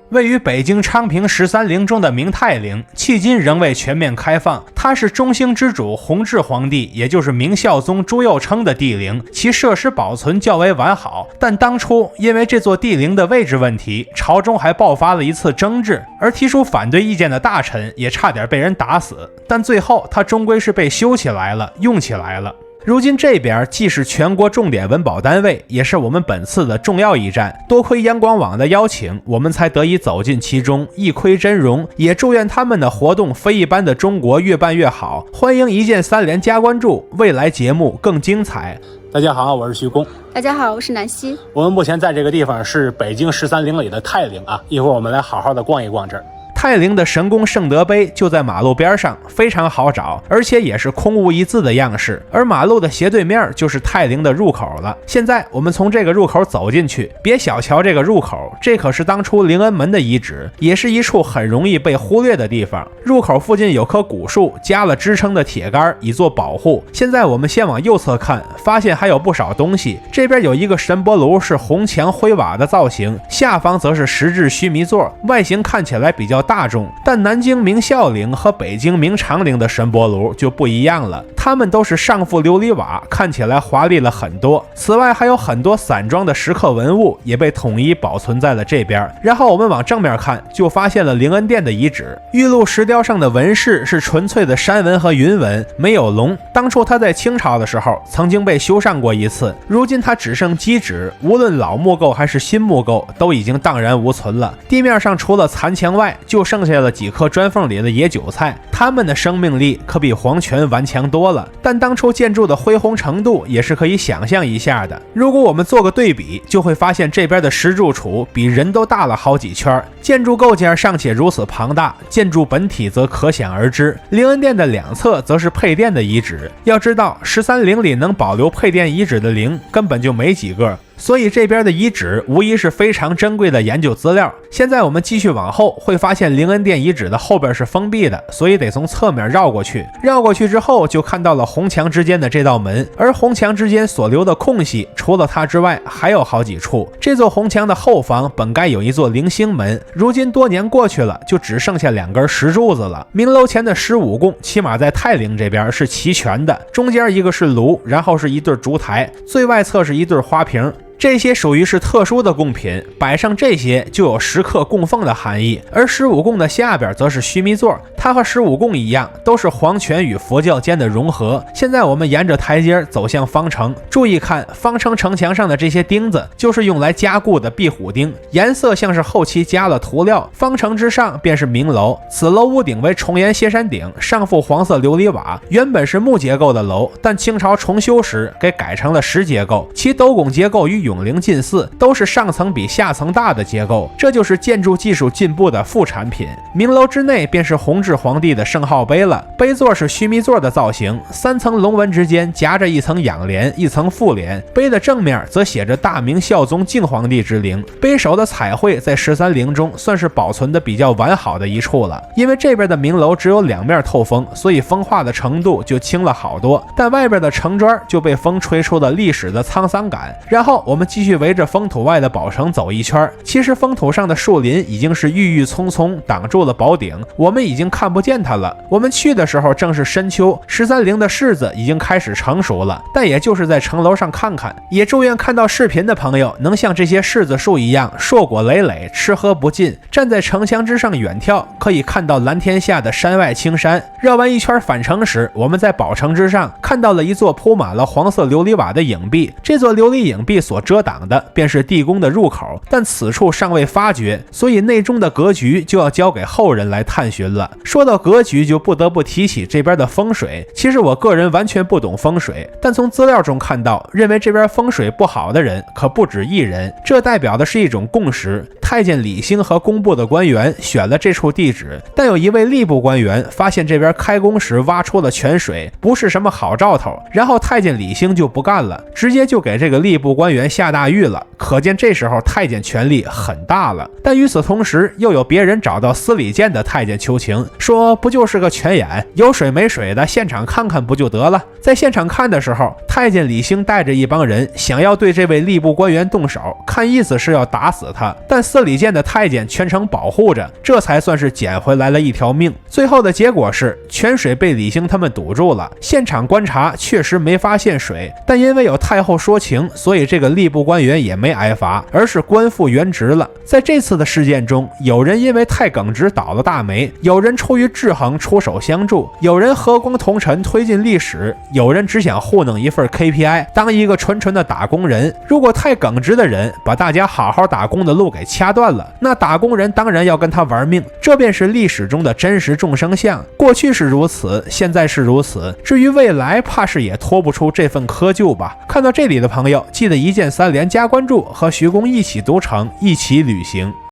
位于北京昌平13陵中的明泰陵，迄今仍未全面开放。它是中兴之主弘治皇帝，也就是明孝宗朱佑樘的帝陵，其设施保存较为完好。但当初因为这座帝陵的位置问题，朝中还爆发了一次争执，而提出反对意见的大臣也差点被人打死。但最后它终归是被修起来了，用起来了。如今这边既是全国重点文保单位，也是我们本次的重要一站。多亏央广网的邀请，我们才得以走进其中，一窥真容。也祝愿他们的活动非一般的中国越办越好。欢迎一键3连加关注，未来节目更精彩。大家好，我是徐工。大家好，我是南希。我们目前在这个地方是北京13陵里的泰陵啊，一会儿我们来好好的逛一逛这儿。泰陵的神功圣德碑就在马路边上，非常好找，而且也是空无一字的样式。而马路的斜对面就是泰陵的入口了。现在我们从这个入口走进去，别小瞧这个入口，这可是当初陵恩门的遗址，也是一处很容易被忽略的地方。入口附近有棵古树，加了支撑的铁杆以作保护。现在我们先往右侧看，发现还有不少东西。这边有一个神钵炉，是红墙灰瓦的造型，下方则是石质须弥座，外形看起来比较大众。但南京明孝陵和北京明长陵的神钵炉就不一样了，它们都是上覆琉璃瓦，看起来华丽了很多。此外还有很多散装的石刻文物也被统一保存在了这边。然后我们往正面看，就发现了陵恩殿的遗址。玉露石雕上的纹饰是纯粹的山纹和云纹，没有龙。当初它在清朝的时候曾经被修缮过一次，如今它只剩基址，无论老木构还是新木构都已经荡然无存了。地面上除了残墙外，就剩下了几棵砖缝里的野韭菜，它们的生命力可比黄泉顽强多了。但当初建筑的恢宏程度也是可以想象一下的。如果我们做个对比，就会发现这边的石柱础比人都大了好几圈，建筑构件尚且如此庞大，建筑本体则可想而知。陵恩殿的两侧则是配殿的遗址。要知道13陵里能保留配殿遗址的陵根本就没几个，所以这边的遗址无疑是非常珍贵的研究资料。现在我们继续往后，会发现陵恩殿遗址的后边是封闭的，所以得从侧面绕过去。绕过去之后，就看到了红墙之间的这道门，而红墙之间所留的空隙，除了它之外还有好几处。这座红墙的后方本该有一座陵星门，如今多年过去了，就只剩下2根石柱子了。明楼前的15供起码在泰陵这边是齐全的，中间一个是炉，然后是一对烛台，最外侧是一对花瓶。这些属于是特殊的贡品，摆上这些就有时刻供奉的含义。而15供的下边则是须弥座，它和15供一样，都是皇权与佛教间的融合。现在我们沿着台阶走向方城，注意看方城城墙上的这些钉子，就是用来加固的壁虎钉，颜色像是后期加了涂料。方城之上便是明楼，此楼屋顶为重檐歇山顶，上覆黄色琉璃瓦，原本是木结构的楼，但清朝重修时给改成了石结构，其斗拱结构与永陵近似，都是上层比下层大的结构，这就是建筑技术进步的副产品。明楼之内便是弘治皇帝的圣号碑了，碑座是须弥座的造型，3层龙纹之间夹着一层仰联，一层复联。碑的正面则写着大明孝宗敬皇帝之陵。碑首的彩绘在13陵中算是保存的比较完好的一处了，因为这边的明楼只有2面透风，所以风化的程度就轻了好多，但外边的城砖就被风吹出了历史的沧桑感。然后我们继续围着封土外的宝城走一圈，其实封土上的树林已经是郁郁葱葱，挡住了宝顶，我们已经看不见它了。我们去的时候正是深秋，13陵的柿子已经开始成熟了，但也就是在城楼上看看。也祝愿看到视频的朋友能像这些柿子树一样硕果累累，吃喝不尽。站在城墙之上远眺，可以看到蓝天下的山外青山。绕完一圈返程时，我们在宝城之上看到了一座铺满了黄色琉璃瓦的影壁，这座琉璃影壁所遮挡的便是地宫的入口，但此处尚未发掘，所以内中的格局就要交给后人来探寻了。说到格局，就不得不提起这边的风水。其实我个人完全不懂风水，但从资料中看到，认为这边风水不好的人可不止一人，这代表的是一种共识。太监李兴和工部的官员选了这处地址，但有一位吏部官员发现这边开工时挖出了泉水，不是什么好兆头，然后太监李兴就不干了，直接就给这个吏部官员下大狱了。可见这时候太监权力很大了。但与此同时，又有别人找到司礼监的太监求情，说不就是个泉眼，有水没水的，现场看看不就得了。在现场看的时候，太监李兴带着一帮人想要对这位吏部官员动手，看意思是要打死他，但司司礼监的太监全程保护着，这才算是捡回来了一条命。最后的结果是泉水被李兴他们堵住了，现场观察确实没发现水，但因为有太后说情，所以这个吏部官员也没挨罚，而是官复原职了。在这次的事件中，有人因为太耿直倒了大霉，有人出于制衡出手相助，有人和光同尘推进历史，有人只想糊弄一份 KPI， 当一个纯纯的打工人。如果太耿直的人把大家好好打工的路给掐断了，那打工人当然要跟他玩命，这便是历史中的真实众生相。过去是如此，现在是如此，至于未来，怕是也脱不出这份窠臼吧。看到这里的朋友，记得一键3连加关注，和徐公一起读成，一起旅行。